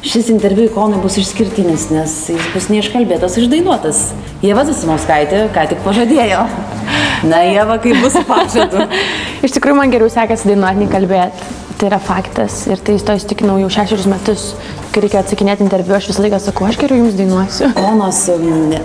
Šis interviu ikonui bus išskirtinis, nes jis bus neiškalbėtas, išdainuotas. Ieva Zasimauskaitė ką tik pažadėjo. Na, Ieva, kaip bus pažadu? Iš tikrųjų, man geriau sekasi dainuoti, nei kalbėti. Tai yra faktas. Ir tai to įsitikinau jau 6 metus, kai reikia atsakinėti interviu, aš visą laiką sakau, aš geriau jums dainuosiu. Ikonos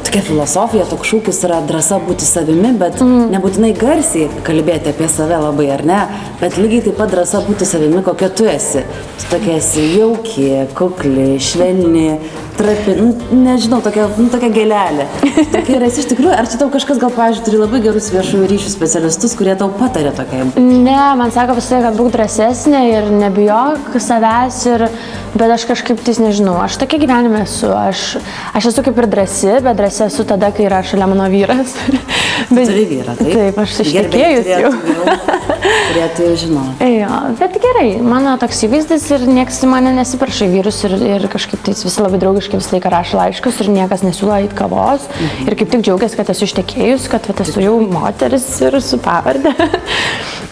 tokia filosofija, toks šūkis yra drąsa būti savimi, bet nebūtinai garsiai kalbėti apie save labai, ar ne? Bet lygiai taip pat drąsa būti savimi, kokia tu esi. Tu tokia esi jauki, kukli, švelni, trapi, nežinau, tokia gėlelė. Tokia yra esi iš tikrųjų. Ar čia tau kažkas gal, pavyzdžiui, turi labai gerus viešųjų ryšių specialistus, kurie tau patarė tokiai? Ne, man sako visai, kad būk drąsesnė ir nebijok savęs, bet aš kažkaip tais nežinau, aš tokia gyvenime esu, aš esu kaip ir drąsi, bet drąsi esu tada, kai yra šalia mano vyras. Turi vyrą, taip? Taip, aš ištekėjus jau. Turėtų jau žinoti. Jo, bet gerai, mano toks įvaizdis ir niekas į mane nesiprašo į vyrus ir kažkaip tais visi labai draugiškai visą laiką rašo laiškus ir niekas nesiūlo eit kavos ir kaip tik džiaugiasi, kad esu ištekėjus, kad esu jau moteris ir su pavardė.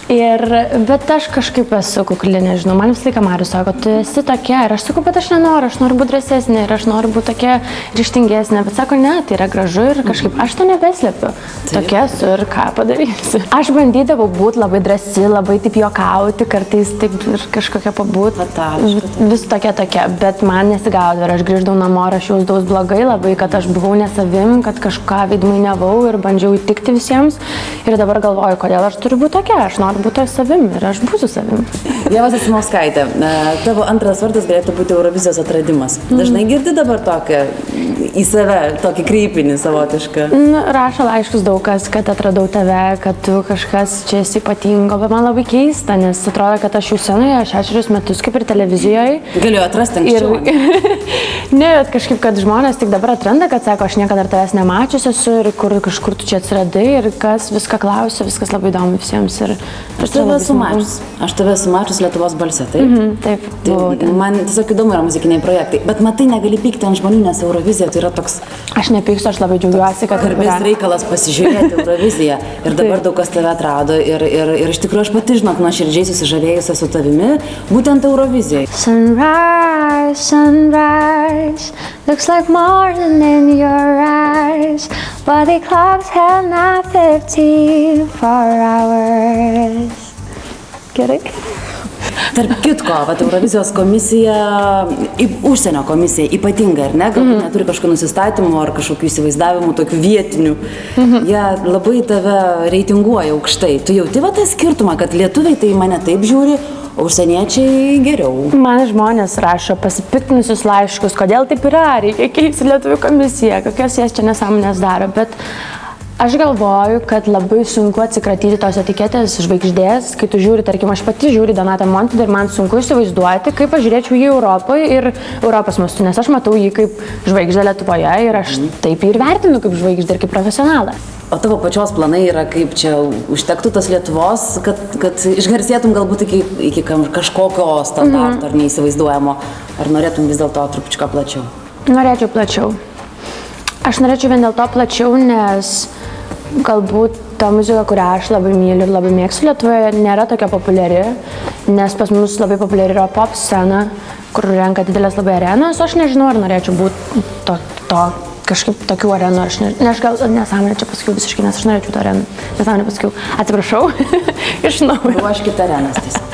Bet aš kažkaip esu kukli, nežinau, man visą laiką Marius sako, tu esi tokia ir aš sakau, bet aš nenoriu, aš noriu būti drąsesnė ir aš noriu būti tokia ryžtingesnė, bet sako, ne, tai yra gražu ir kažkaip aš to nebeslepiu, tokia esu ir ką padarysiu. Aš bandydavau būti labai drąsi, labai taip juokauti, kartais taip ir kažkokia pabūti, vis tokia, bet man nesigaudavo ir aš grįždavau namo ir aš jausdavau blogai labai, kad aš buvau ne savim, kad kažką veidmainiavau ir bandžiau įtikti visiems ir dabar galvoju, kodėl aš turiu būti tokia, aš noriu būti savim ir aš būsiu savim. Ieva Zasimauskaitė, tavo antras vardas galėtų būti Eurovizijos atradimas. Dažnai girdi dabar tokią į save, tokį kreipinį savotišką? Rašo laiškus daug kas, kad atradau tave, kad tu kažkas čia esi ypatingo, bet man labai keista, nes atrodo, kad aš jau scenoje 6 metus kaip ir televizijoje. Galiu atrasti anksčiau. Ne, bet kažkaip, kad žmonės tik dabar atranda, kad sako, aš niekada tavęs nemačius esu ir kažkur tu čia atsiradai ir kas viską klausia, viskas labai įdomu visiems. Aš tave esu mačius Lietuvos balse, taip? Taip. Man tiesiog įdomu yra muzikiniai projektai, bet matai, negali pykti ant žmonių, nes Eurovizija tai yra toks... Aš nepykstu, aš labai džiaugiuosi, kad... Garbės reikalas pasižiūrėti Euroviziją ir dabar daug kas tave atrado ir iš tikrųjų aš pati, žinok, nuoširdžiai susižavėjusi su tavimi, būtent Eurovizijai. Sunrise, sunrise, looks like morning in your eyes, but the clocks have not 54 hours. Gerai. Tarp kitko, Eurovizijos komisija, užsienio komisija ypatinga, ar ne? Galbūt neturi kažkokių nusistatymų ar kažkokių įsivaizdavimų, tokių vietinių. Jie labai tave reitinguoja aukštai. Tu jauti tą skirtumą, kad lietuviai tai mane taip žiūri, o užsieniečiai geriau? Man žmonės rašo pasipiktinusius laiškus, kodėl taip yra, reikia keisti lietuvių komisiją, kokios jas čia nesąmonės daro, bet aš galvoju, kad labai sunku atsikratyti tos etiketės žvaigždės, kai tu žiūri, tarkim, aš pati žiūri Donatą Montvydą ir man sunku įsivaizduoti, kaip aš žiūrėčiau jį Europoje ir Europos mastu, nes aš matau jį kaip žvaigždę Lietuvoje ir aš taip jį ir vertinu kaip žvaigždę ir kaip profesionalą. O tavo pačios planai yra, kaip čia užtektų tos Lietuvos, kad išgarsėtum galbūt iki kažkokio standarto ar neįsivaizduojamo, ar norėtum vis dėlto trupučiuką plačiau? Norėčiau plačiau. Aš norėčiau vien dėl to plačiau, nes galbūt ta muzika, kurią aš labai myliu ir labai mėgstu Lietuvoje, nėra tokia populiari, nes pas mus labai populiari yra pop scena, kur renka didelės labai arenos, aš nežinau, ar norėčiau būti kažkaip tokių arenų, aš gal nesąmonę čia pasakiau visiškai, nes aš norėčiau tą areną, nesąmonę pasakiau, atsiprašau, iš naujo. Ruoškit arenas tiesiog.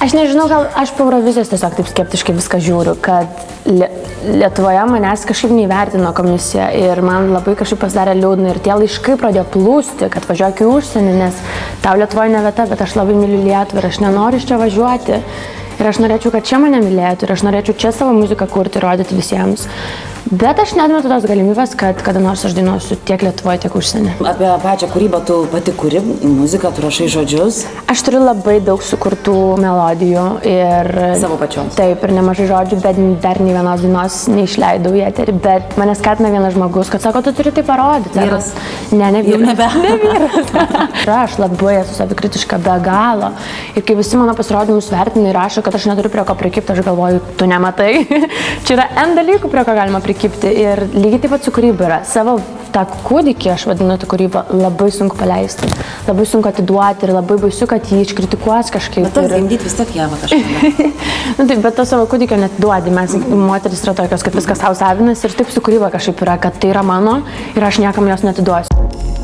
Aš nežinau, gal aš po Eurovizijos tiesiog taip skeptiškai viską žiūriu, kad Lietuvoje manęs kažkaip neįvertino komisija ir man labai kažkaip pasidarė liūdna ir tie laiškai pradėjo plūsti, kad važiuok į užsienį, nes tau Lietuvoje ne vieta, bet aš labai myliu Lietuvą ir aš nenoriu iš čia važiuoti. Ir aš norėčiau, kad čia mane mylėtų ir aš norėčiau čia savo muziką kurti ir rodyti visiems. Bet aš neatmetu tos galimybės, kad kada nors aš dainuosiu tiek Lietuvoje, tiek užsienį. Apie pačią kūrybą tu pati kuri muziką, tu rašai žodžius? Aš turiu labai daug sukurtų melodijų ir... Savo pačios? Taip, ir nemažai žodžių, bet dar nei vienos dainos neišleidau į eterį. Bet mane skatina vienas žmogus, kad sako, tu turi tai parodyti. Vyras? Ne vyras. Ne vyras. Aš labai esu savikritiška be galo. Ir kai visi mano pasirodymus vertina ir rašo, kad aš neturiu prie ko prikipti, aš galvoju, tu nematai. Čia yra N dalykų, prie ko galima prikipti. Ir lygiai taip pat su kūryba yra. Savo tą kūdikį, aš vadinu tą kūrybą, labai sunku paleisti, labai sunku atiduoti ir labai baisu, kad jį iškritikuos kažkaip. Bet tas gimdyti vis tiek javą kažką. Nu, taip, bet to savo kūdikio netiduodi, mes moteris yra tokios, kad viskas tau savinas ir taip su kūryba kažkaip yra, kad tai yra mano ir aš niekam jos netiduosiu.